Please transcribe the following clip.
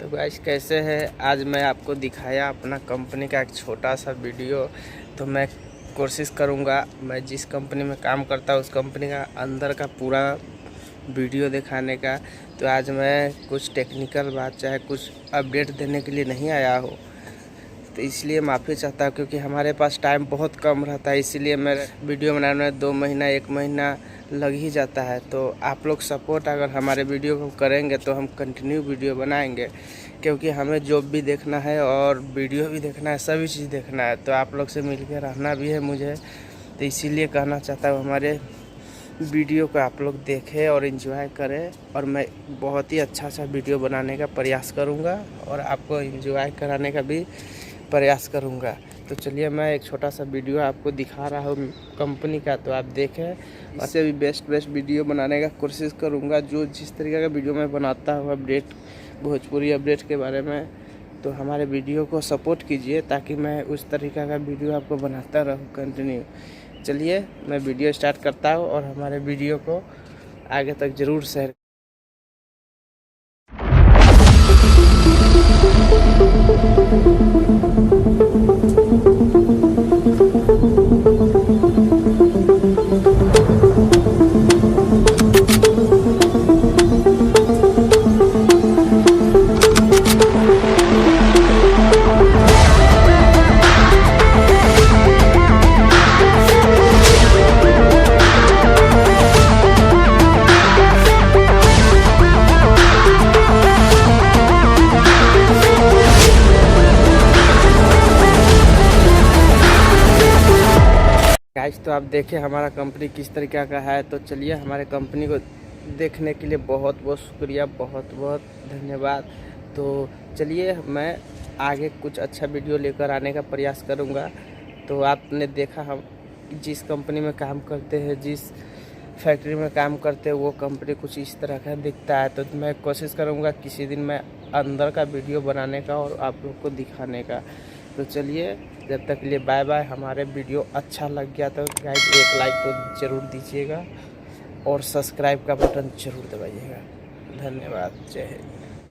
तो गाइस कैसे है, आज मैं आपको दिखाया अपना कंपनी का एक छोटा सा वीडियो। तो मैं कोशिश करूँगा मैं जिस कंपनी में काम करता हूँ उस कंपनी का अंदर का पूरा वीडियो दिखाने का। तो आज मैं कुछ टेक्निकल बात चाहे कुछ अपडेट देने के लिए नहीं आया हूँ, तो इसलिए माफ़ी चाहता हूँ क्योंकि हमारे पास टाइम बहुत कम रहता है, इसीलिए मेरे वीडियो बनाने में 2 महीना 1 महीना लग ही जाता है। तो आप लोग सपोर्ट अगर हमारे वीडियो को करेंगे तो हम कंटिन्यू वीडियो बनाएंगे, क्योंकि हमें जॉब भी देखना है और वीडियो भी देखना है, सभी चीज़ देखना है। तो आप लोग से मिलकर रहना भी है मुझे, तो इसीलिए कहना चाहता हूँ हमारे वीडियो को आप लोग देखें और एंजॉय करें। और मैं बहुत ही अच्छा वीडियो बनाने का प्रयास करूँगा और आपको एंजॉय कराने का भी प्रयास करूँगा। तो चलिए मैं एक छोटा सा वीडियो आपको दिखा रहा हूँ कंपनी का, तो आप देखें। इससे भी बेस्ट वीडियो बनाने का कोशिश करूँगा। जो जिस तरीके का वीडियो मैं बनाता हूँ अपडेट, भोजपुरी अपडेट के बारे में, तो हमारे वीडियो को सपोर्ट कीजिए ताकि मैं उस तरीक़े का वीडियो आपको बनाता रहूँ कंटिन्यू। चलिए मैं वीडियो स्टार्ट करता हूँ और हमारे वीडियो को आगे तक ज़रूर शेयर। गाइस तो आप देखें हमारा कंपनी किस तरीके का है। तो चलिए हमारे कंपनी को देखने के लिए बहुत बहुत शुक्रिया, बहुत बहुत धन्यवाद। तो चलिए मैं आगे कुछ अच्छा वीडियो लेकर आने का प्रयास करूंगा। तो आपने देखा हम जिस कंपनी में काम करते हैं, जिस फैक्ट्री में काम करते हैं, वो कंपनी कुछ इस तरह का दिखता है। तो मैं कोशिश करूंगा किसी दिन मैं अंदर का वीडियो बनाने का और आप लोग को दिखाने का। तो चलिए जब तक के लिए बाय बाय। हमारे वीडियो अच्छा लग गया तो गाइस एक लाइक तो ज़रूर दीजिएगा और सब्सक्राइब का बटन ज़रूर दबाइएगा। धन्यवाद, जय हिंद।